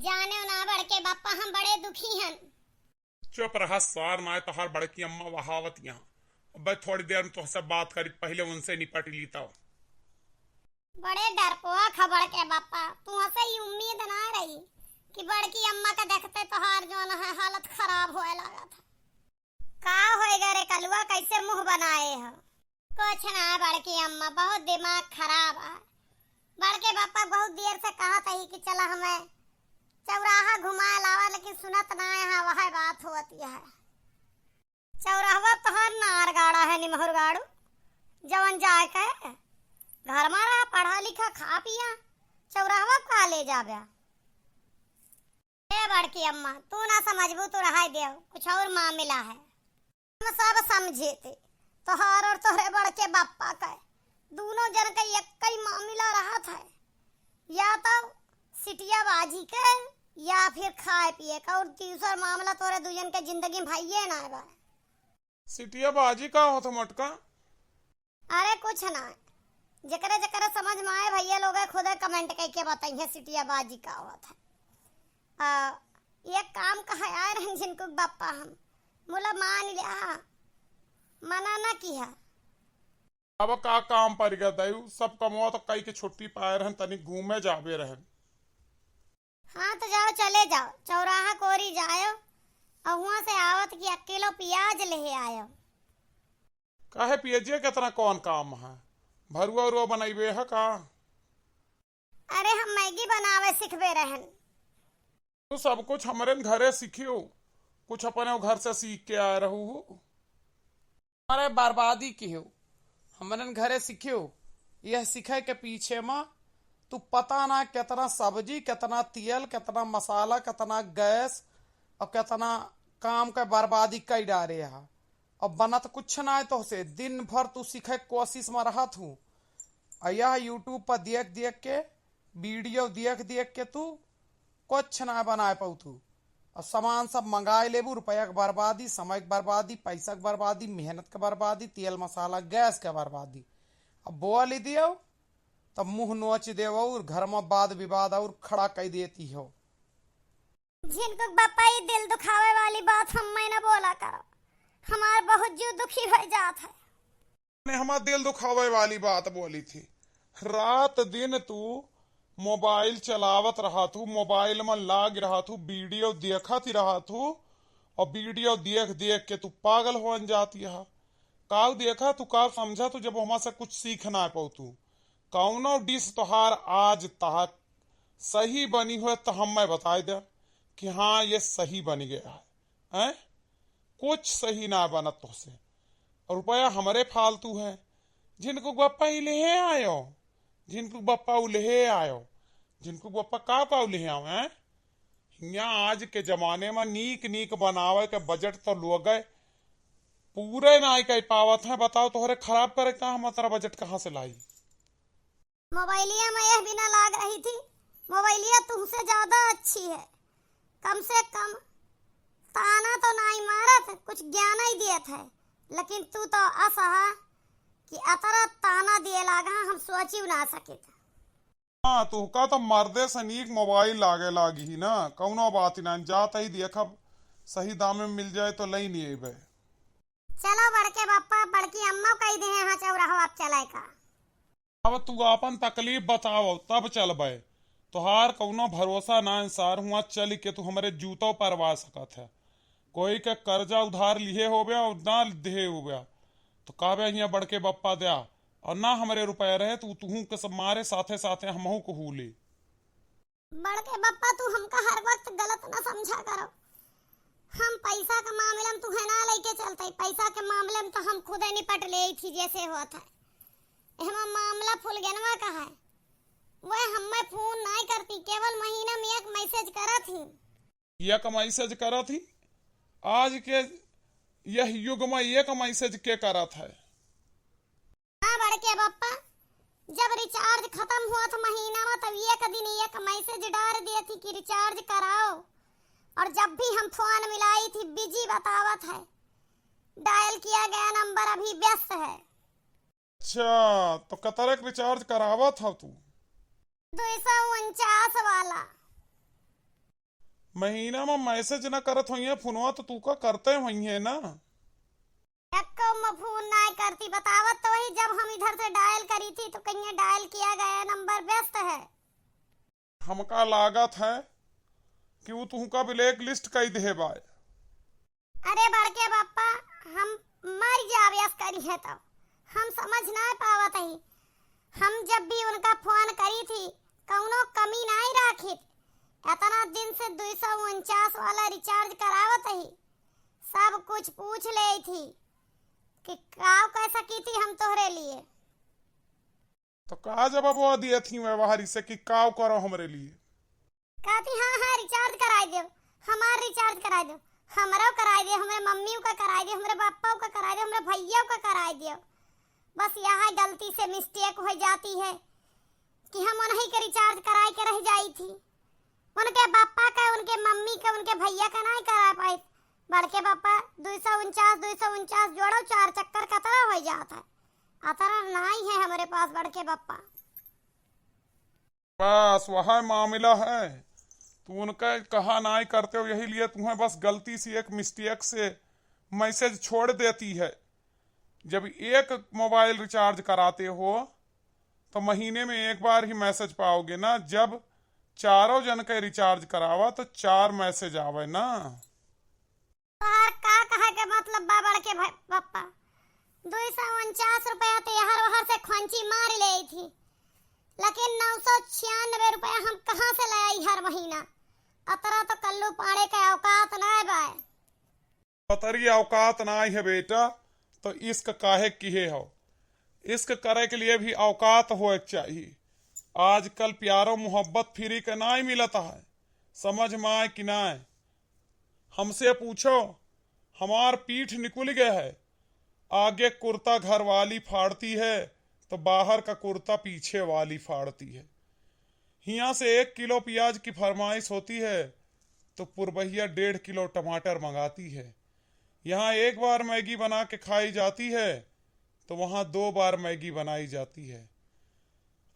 जाने ना बड़के बापा हम बड़े दुखी हैं। चुप रहा सार ना तोहार बड़की अम्मा वहावत यहाँ। अब थोड़ी देर में तुझसे बात करी, पहले उनसे निपट लीता। बड़े डरपोआ खबर के बापा तू से ही उम्मीद ना रही कि बड़की अम्मा का देखते तोहार जो है हालत खराब होए लगा था। का होएगा रे कलुआ, कैसे मुंह बनाए हो? कुछ ना बड़की अम्मा, बहुत दिमाग खराब है। बड़के बापा बहुत देर से कहा था कि चला हमें चौराहा घुमा लावा, लेकिन सुनत ना है। वह बात होती है चौराहा तोहर नार गाड़ा है निमहुर गाड़ू जवन जाए के घर में रहा पढ़ा लिखा खा पिया चौराहा का ले जाबे। ए बड़की अम्मा तू ना समझबू तो रहा दे, कुछ और मामला है। हम सब समझे थे तोहार और तोहरे बड़के बापा का दोनों जन का एक ही मामला रहा था, या तो सिटिया बाजी के या फिर खाए पिए का, और तीसरा मामला तोरे दुजन के जिंदगी भाइये ना बा। सिटिया बाजी का होता मटका? अरे कुछ ना, जकरे जकरे समझ में आए भैया लोग खुद कमेंट करके बताइए सिटिया बाजी का होता है। ये काम कहा यार जिनको बापा हम मुला मान लिया, मना ना किया। अब का काम पर गया दयु, सब कमवा तो कई के छुट्टी पाए रहन, तनी घूमे जाबे रहन। हाँ तो जाओ, चले जाओ चौराहा कोरी जाओ और वहां से आवत की 1 किलो प्याज ले आयो। काहे पियजिए कितना कौन काम है? भरुआ उरुआ बनाइबे है का? अरे हम मैगी बनावे सिखबे रहन। तू सब कुछ हमारे घरे सीखियो, कुछ अपने घर से सीख के आए रहू हो। हमारे बर्बादी की हो हमारे घरे सीखियो। यह सीखे के पीछे में तू पता ना कितना सब्जी, कितना तेल, कितना मसाला, कितना गैस और कितना काम का बर्बादी कर डाले है। और बनत कुछ ना है तो से दिन भर तू सीखे कोशिश में रहा थू। यह यूट्यूब पर देख देख के वीडियो देख देख के तू कुछ ना बनाए पाऊ तू। और सामान सब मंगाए लेबू, रुपया के बर्बादी, समय के बर्बादी, पैसा के बर्बादी, मेहनत के बर्बादी, तेल मसाला गैस के बर्बादी। अब बोआ ली दियो तब मुंह नोच देव और घर में वाद विवाद और खड़ा कर देती हो। जिनको बापा ये दिल दुखावे वाली बात हम मैं न बोला करो, हमार बहुत जीव दुखी हो जात है। ने हमारा दिल दुखावे वाली बात बोली थी। रात दिन तू मोबाइल चलावत रहा तू, मोबाइल में लाग रहा तू, वीडियो देखत ही रहा तू, और वीडियो देख देख के तू पागल हो जाती है। काव देखा तू, काव समझा तू, जब हमारे से कुछ सीखना पाऊ तू। कौनो डिश तोहार आज तक सही बनी हो तो हम मैं बता दे कि हाँ ये सही बन गया है। कुछ सही ना बना तुझसे, रुपया हमारे फालतू है। जिनको गप्पा ही ले आयो, जिनको बप्पा ले आयो, जिनको बप्पा का पाऊ ले आओ है। यहाँ आज के जमाने में नीक नीक बनावे के बजट तो लोग पूरे ना कह पावत है। बताओ तोहरे खराब करे का हम तेरा बजट कहाँ से लाई? मोबाइलिया में यह बिना लाग रही थी, मोबाइलिया तुमसे ज्यादा अच्छी है। कम से कम ताना तो नहीं मारत, कुछ ज्ञान ही दियत है। लेकिन तू तो असहा कि अतरा ताना दिए लागा हम सोची ना सके। हाँ तू का तो मर्दे से नीक मोबाइल लागे लागी ही ना, कौनो बात ही ना। जाता ही देखा सही दाम में मिल जाए तो लई नहीं अबे। चलो बड़के बापा बड़की अम्मा कही दे यहाँ चौराहा आप चलाए का। अब तू अपन तकलीफ बताओ तब चल बे। तुहार कौनो भरोसा ना इंसार हुआ चल के तू हमारे जूतों परवा सकत है। कोई के कर्जा उधार लिए हो गया और ना दे हो गया तो कहबे यहाँ बड़के बप्पा दिया, और ना हमारे रुपया रहे तो तू के सब मारे साथे साथे हमहू को ले। बड़के बप्पा तू हमका हर वक्त गलत ना समझा करो। हम पैसा के मामले में तुम्हें ना लेके चलते, पैसा के मामले में तो हम खुद निपट ले थी जैसे होता है। हम मामला फुलगनवा का है, वह हमें फोन नहीं करती, केवल महीना में एक मैसेज करा थी। एक मैसेज करा थी? आज के यह युग में एक मैसेज के करा था? हाँ बड़के बापा, जब रिचार्ज खत्म हुआ था महीना में तब एक दिन एक मैसेज डाल दिए थी कि रिचार्ज कराओ, और जब भी हम फोन मिलाई थी बिजी बतावत है, डायल किया गया नंबर अभी व्यस्त है। अच्छा तो कतरक रिचार्ज करावा था तू? 249 वाला। महीना में मैसेज न करत हुई है फोनवा तो तू का करते हुई है ना। मैं फोन नहीं करती, बतावत तो वही जब हम इधर से डायल करी थी तो कहीं डायल किया गया नंबर व्यस्त है। हमका लागत है कि वो तुमका ब्लैक लिस्ट कई दे बाय। अरे बड़के बापा, हम मर जाव्यास करी है तो हम समझ ना पावत ही। हम जब भी उनका फोन करी थी कौनो कमी नहीं राखी। इतना दिन से 249 वाला रिचार्ज करावत ही, सब कुछ पूछ ले थी कि काव कैसा की थी हम तोहरे लिए। तो कहा जवाब वो दिए थी व्यवहारी से कि काव करो हमरे लिए। कहती हाँ हाँ रिचार्ज कराई दो, हमार रिचार्ज कराई दो, हमरो कराई दे, हमरे मम्मी का कराई दे, हमरे पापा का कराई दे, हमरे भैया का कराई दो। बस यहाँ गलती से मिस्टेक हो जाती है कि हम उन्हीं के रिचार्ज कराई के रह जाई थी। उनके पापा का, उनके मम्मी का, उनके भैया का नहीं करा पाए। बड़के पापा 249 जोड़ो 4 चक्कर कतरा हो जाता है, अतरा नहीं है हमारे पास बड़के पापा। बस वह मामला है, तू उनका कहा नहीं करते हो, यही लिए तुम्हें बस गलती से एक मिस्टेक से मैसेज छोड़ देती है। जब एक मोबाइल रिचार्ज कराते हो तो महीने में एक बार ही मैसेज पाओगे ना। जब चारों जन के रिचार्ज करावा तो 4 मैसेज आवे ना। और का कहे के मतलब बा बड़के पापा, 249 रुपया तो यहाँ वहां से खंची मार ले थी, लेकिन 996 रुपया हम कहाँ से ले आई हर महीना। अतरा तो कल्लू पाड़े के औकात नहीं बाय। पतरी औकात नहीं है बेटा तो इश्क काहे किए हो। इश्क करे के लिए भी औकात हो चाहिए। आजकल प्यारो मोहब्बत फ्री के नहीं मिलता है, समझ में आए कि नहीं। हमसे पूछो, हमार पीठ निकुल गया है। आगे कुर्ता घर वाली फाड़ती है तो बाहर का कुर्ता पीछे वाली फाड़ती है। यहाँ से 1 किलो प्याज की फरमाइश होती है तो पुरबहिया 1.5 किलो टमाटर मंगाती है। यहाँ एक बार मैगी बना के खाई जाती है तो वहाँ 2 बार मैगी बनाई जाती है।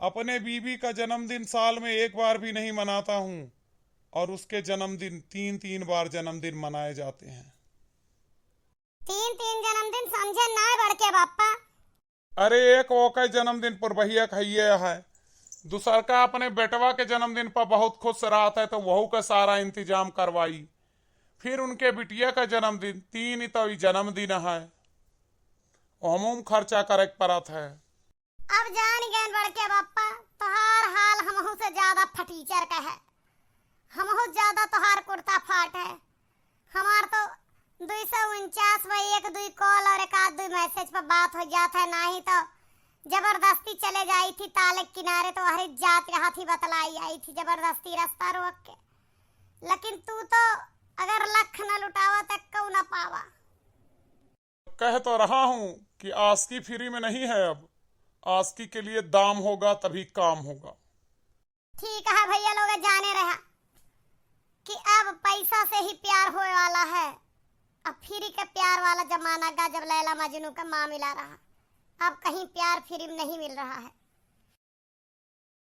अपने बीवी का जन्मदिन साल में एक बार भी नहीं मनाता हूँ और उसके जन्मदिन 3 बार जन्मदिन मनाए जाते हैं। 3 जन्मदिन समझे ना बड़के बापा। अरे एक वो का जन्मदिन पर भैया खाइए है, दूसर का अपने बेटवा के जन्मदिन पर बहुत खुश रहा था तो वहू का सारा इंतजाम करवाई। फिर उनके बिटिया का जन्मदिन 3 ही तो जन्मदिन है, अमूम खर्चा करे पड़त है। अब जान गए बड़के बापा, तोहार हाल हमहू से ज्यादा फटीचर का है। हमहू ज्यादा तोहार कुर्ता फाट है। हमार तो 249 में 1-2 कॉल और 1-2 मैसेज पर बात हो जाता है, नहीं तो जबरदस्ती चले जाई थी ताले किनारे तो हरी जात यहाँ थी बतलाई आई थी जबरदस्ती रास्ता रोक के। लेकिन तू तो अगर लख न लुटावा तक कौ न पावा। कह तो रहा हूँ कि आस्की फ्री में नहीं है, अब आस्की के लिए दाम होगा तभी काम होगा। ठीक है भैया लोग जाने रहा कि अब पैसा से ही प्यार होने वाला है। अब फ्री के प्यार वाला जमाना का जब लैला मजनू का मामला रहा, अब कहीं प्यार फ्री में नहीं मिल रहा है।